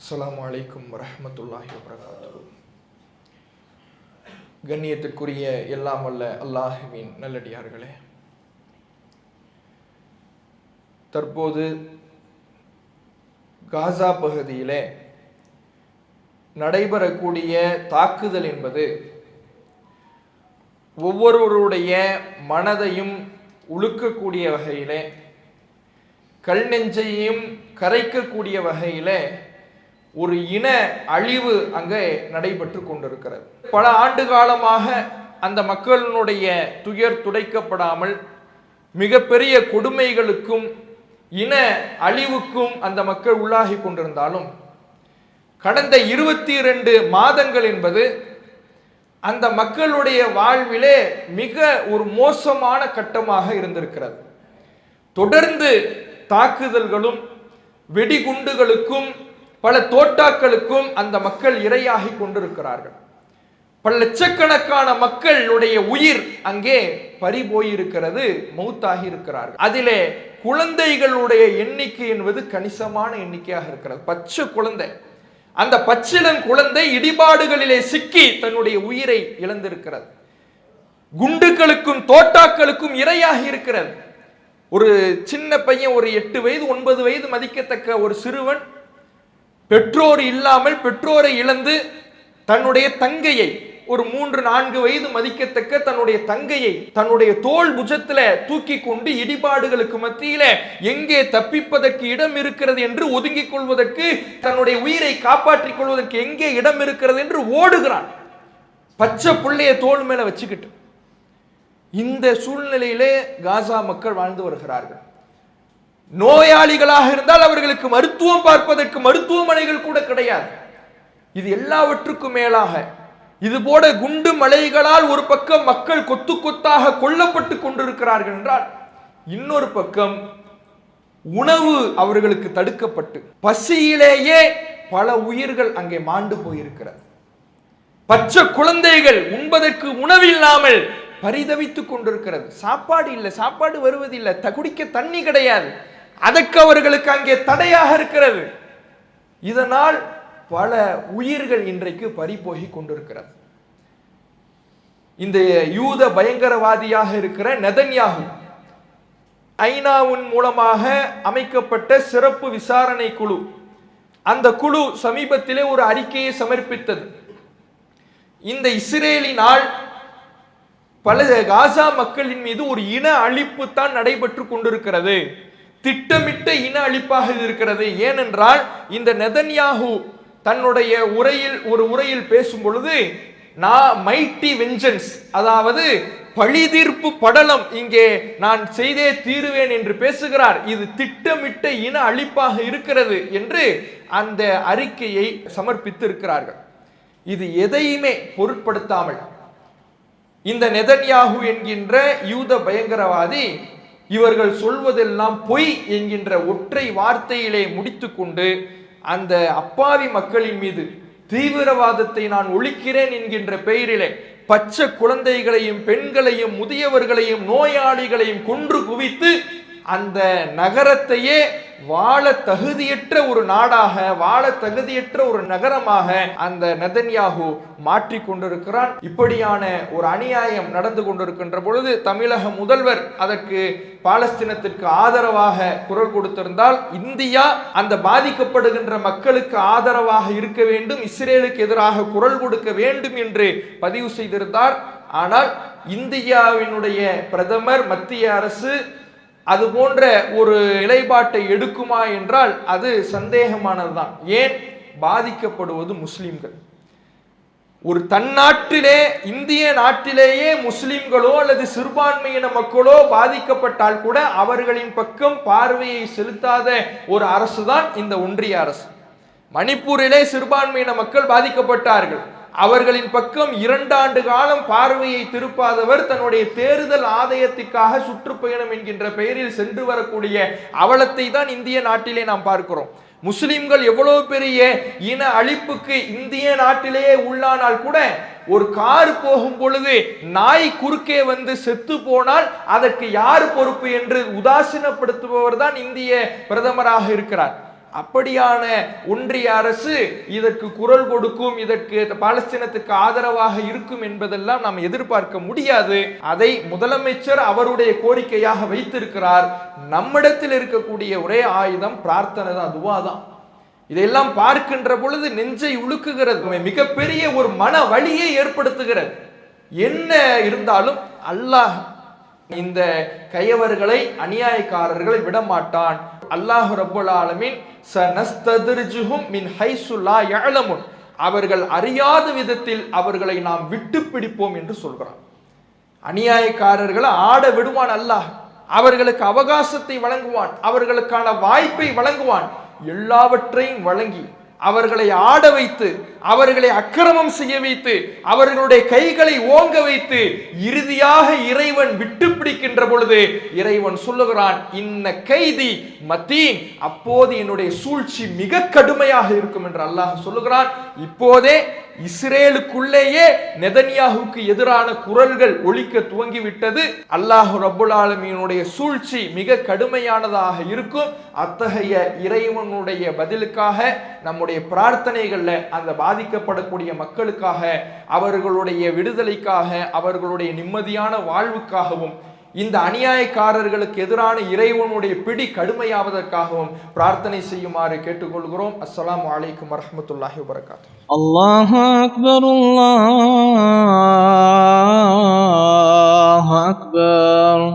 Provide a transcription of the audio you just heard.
அஸ்ஸலாமு அலைக்கும் வரஹ்மத்துல்லாஹி வபரகாத்துஹு. கண்ணியத்திற்குரிய எல்லாம் வல்ல அல்லாஹ்வின் நல்லடியார்களே, தற்போது காசா பகுதியிலே நடைபெறக்கூடிய தாக்குதல் என்பது ஒவ்வொருவருடைய மனதையும் உழுக்கக்கூடிய வகையிலே, கல் நெஞ்சையும் கரைக்கக்கூடிய வகையிலே ஒரு இன அழிவு அங்கே நடைபெற்று கொண்டிருக்கிறது. பல ஆண்டு காலமாக அந்த மக்களினுடைய துயர் துடைக்கப்படாமல் மிகப்பெரிய கொடுமைகளுக்கும் இன அழிவுக்கும் அந்த மக்கள் உள்ளாகி கொண்டிருந்தாலும், கடந்த 22 மாதங்கள் என்பது அந்த மக்களுடைய வாழ்விலே மிக ஒரு மோசமான கட்டமாக இருந்திருக்கிறது. தொடர்ந்து தாக்குதல்களும் வெடிகுண்டுகளுக்கும் பல தோட்டாக்களுக்கும் அந்த மக்கள் இரையாகி கொண்டிருக்கிறார்கள். பல லட்சக்கணக்கான மக்களுடைய உயிர் அங்கே பறிபோயிருக்கிறது, மௌத்தாகி இருக்கிறார்கள். அதிலே குழந்தைகளுடைய எண்ணிக்கை என்பது கணிசமான எண்ணிக்கையாக இருக்கிறது. பச்சை குழந்தை, அந்த பச்சிளம் குழந்தை இடிபாடுகளிலே சிக்கி தன்னுடைய உயிரை இழந்திருக்கிறது. குண்டுகளுக்கும் தோட்டாக்களுக்கும் இரையாகி இருக்கிறது. ஒரு சின்ன பையன், ஒரு 8 வயது 9 வயது மதிக்கத்தக்க ஒரு சிறுவன், பெற்றோர் இல்லாமல் பெற்றோரை இழந்து தன்னுடைய தங்கையை, ஒரு 3-4 வயது மதிக்கத்தக்க தன்னுடைய தங்கையை தன்னுடைய தோல் புஜத்துல தூக்கி கொண்டு இடிபாடுகளுக்கு மத்தியில எங்கே தப்பிப்பதற்கு இடம் இருக்கிறது என்று ஒதுங்கிக் கொள்வதற்கு, தன்னுடைய உயிரை காப்பாற்றிக் கொள்வதற்கு எங்கே இடம் இருக்கிறது என்று ஓடுகிறான், பச்சை பிள்ளைய தோல் மேல வச்சுக்கிட்டு. இந்த சூழ்நிலையிலே காசா மக்கள் வாழ்ந்து வருகிறார்கள். நோயாளிகளாக இருந்தால் அவர்களுக்கு மருத்துவம் பார்ப்பதற்கு மருத்துவமனைகள் கூட கிடையாது. இது எல்லாவற்றுக்கும் மேலாக இது போல குண்டு மலைகளால் ஒரு பக்கம் மக்கள் கொத்து கொத்தாக கொல்லப்பட்டு கொண்டிருக்கிறார்கள் என்றால், இன்னொரு பக்கம் உணவு அவர்களுக்கு தடுக்கப்பட்டு பசியிலேயே பல உயிர்கள் அங்கே மாண்டு போயிருக்கிறது. பச்சை குழந்தைகள் உண்பதற்கு உணவில்லாமல் பரிதவித்துக் கொண்டிருக்கிறது. சாப்பாடு இல்லை, சாப்பாடு வருவதில்லை, குடிக்க தண்ணி கிடையாது, அதற்கு அவர்களுக்கு அங்கே தடையாக இருக்கிறது. இதனால் பல உயிர்கள் இன்றைக்கு பறிபோகி கொண்டிருக்கிறது. இந்த யூத பயங்கரவாதியாக இருக்கிற நெதன்யாஹு, ஐநாவின் மூலமாக அமைக்கப்பட்ட சிறப்பு விசாரணை குழு, அந்த குழு சமீபத்திலே ஒரு அறிக்கையை சமர்ப்பித்தது. இந்த இஸ்ரேலினால் பல காசா மக்களின் மீது ஒரு இன அழிப்பு தான் நடைபெற்று கொண்டிருக்கிறது, திட்டமிட்ட இன அழிப்பாக இருக்கிறது. ஏனென்றால் இந்த நெதன்யாஹு தன்னுடைய உரையில் பேசும் பொழுது, மைட்டி வெஞ்சன்ஸ், அதாவது பழிதீர்ப்பு படலம் இங்கே நான் செய்தே தீருவேன் என்று பேசுகிறார். இது திட்டமிட்ட இன அழிப்பாக இருக்கிறது என்று அந்த அறிக்கையை சமர்ப்பித்து இருக்கிறார்கள். இது எதையுமே பொருட்படுத்தாமல் இந்த நெதன்யாஹு என்கின்ற யூத பயங்கரவாதி இவர்கள் சொல்வதெல்லாம் பொய் என்கின்ற ஒற்றை வார்த்தையிலே முடித்துக்கொண்டு அந்த அப்பாவி மக்களின் மீது தீவிரவாதத்தை நான் ஒழிக்கிறேன் என்கின்ற பெயரிலே பச்சை குழந்தைகளையும் பெண்களையும் முதியவர்களையும் நோயாளிகளையும் கொன்று குவித்து அந்த நகரத்தையே வாழ தகுதியற்ற ஒரு நாடாக, வாழ தகுதியற்ற ஒரு நகரமாக அந்த நெதன்யாஹு மாற்றி கொண்டிருக்கிறான். இப்படியான ஒரு அநியாயம் நடந்து கொண்டிருக்கின்ற பொழுது தமிழக முதல்வர் அதற்கு பாலஸ்தீனத்திற்கு ஆதரவாக குரல் கொடுத்திருந்தால், இந்தியா அந்த பாதிக்கப்படுகின்ற மக்களுக்கு ஆதரவாக இருக்க வேண்டும், இஸ்ரேலுக்கு எதிராக குரல் கொடுக்க வேண்டும் என்று பதிவு செய்திருந்தார். ஆனால் இந்தியாவினுடைய பிரதமர், மத்திய அரசு அது போன்ற ஒரு நிலைப்பாட்டை எடுக்குமா என்றால் அது சந்தேகமானதுதான். ஏன்? பாதிக்கப்படுவது முஸ்லிம்கள். ஒரு தன்னாட்டிலே, இந்திய நாட்டிலேயே முஸ்லிம்களோ அல்லது சிறுபான்மையின மக்களோ பாதிக்கப்பட்டால் கூட அவர்களின் பக்கம் பார்வையை செலுத்தாத ஒரு அரசு தான் இந்த ஒன்றிய அரசு. மணிப்பூரிலே சிறுபான்மையின மக்கள் பாதிக்கப்பட்டார்கள், அவர்களின் பக்கம் 2 ஆண்டு காலம் பார்வையை திருப்பாதவர் தன்னுடைய தேர்தல் ஆதாயத்திற்காக சுற்றுப்பயணம் என்கின்ற பெயரில் சென்று வரக்கூடிய அவலத்தை தான் இந்திய நாட்டிலே நாம் பார்க்கிறோம். முஸ்லிம்கள் எவ்வளவு பெரிய இன அழிப்புக்கு இந்திய நாட்டிலேயே உள்ளானால் கூட, ஒரு கார் போகும் பொழுது நாய் குறுக்கே வந்து செத்து போனால் அதற்கு யார் பொறுப்பு என்று உதாசீனப்படுத்துபவர் தான் இந்திய பிரதமராக இருக்கிறார். அப்படியான ஒன்றிய அரசு இதற்கு குரல் கொடுக்கும், இதற்கு பாலஸ்தீனத்துக்கு ஆதரவாக இருக்கும் என்பதெல்லாம் நாம் எதிர்பார்க்க முடியாது. அதை முதலமைச்சர் அவருடைய கோரிக்கையாக வைத்திருக்கிறார். நம்மிடத்தில் இருக்கக்கூடிய ஒரே ஆயுதம் பிரார்த்தனை தான், துவா தான். இதையெல்லாம் பார்க்கின்ற பொழுது நெஞ்சை உலுக்குகிறது, மிகப்பெரிய ஒரு மன வலியை ஏற்படுத்துகிறது. என்ன இருந்தாலும் அல்லாஹ் இந்த கயவர்களை, அநியாயக்காரர்களை விடமாட்டான். அல்லாஹ் ரப்பல் ஆலமீன் சனஸ்தத்ரிஜுஹும் மின் ஹைசு லா யஅலமுன், அவர்கள் அறியாத விதத்தில் அவர்களை நாம் விட்டு பிடிப்போம் என்று சொல்கிறான். அநியாயக்காரர்களை ஆட விடுவான் அல்லாஹ், அவர்களுக்கு அவகாசத்தை வழங்குவான், அவர்களுக்கான வாய்ப்பை வழங்குவான். எல்லாவற்றையும் வழங்கி அவர்களை ஆட வைத்து, அவர்களை அக்கிரமம் செய்ய வைத்து, அவர்களுடைய கைகளை ஓங்க வைத்து, இறுதியாக இறைவன் விட்டு பிடிக்கின்ற பொழுது இறைவன் சொல்லுகிறான், இன்ன கைதி மத்தீன், அப்போது என்னுடைய சூழ்ச்சி மிக கடுமையாக இருக்கும் என்று அல்லாஹ் சொல்லுகிறான். இப்போதே இஸ்ரேலுக்குள்ளேயே நெதன்யாஹுக்கு எதிரான குரல்கள் ஒலிக்க துவங்கிவிட்டது. அல்லாஹ் ரப்புல் ஆலமீனுடைய சூழ்ச்சி மிக கடுமையானதாக இருக்கும். அத்தகைய இறைவனுடைய பதிலுக்காக நம்முடைய பிரார்த்தனைகள்ல அந்த பாதிக்கப்படக்கூடிய மக்களுக்காக, அவர்களுடைய விடுதலைக்காக, அவர்களுடைய நிம்மதியான வாழ்வுக்காகவும், இந்த அநியாயக்காரர்களுக்கு எதிரான இறைவனுடைய பிடி கடுமையாவதற்காகவும் பிரார்த்தனை செய்யுமாறு கேட்டுக்கொள்கிறோம். அஸ்ஸலாமு அலைக்கும் வரஹ்மத்துல்லாஹி வபரகாத்துஹு. அல்லாஹு அக்பர், அல்லாஹு அக்பர்.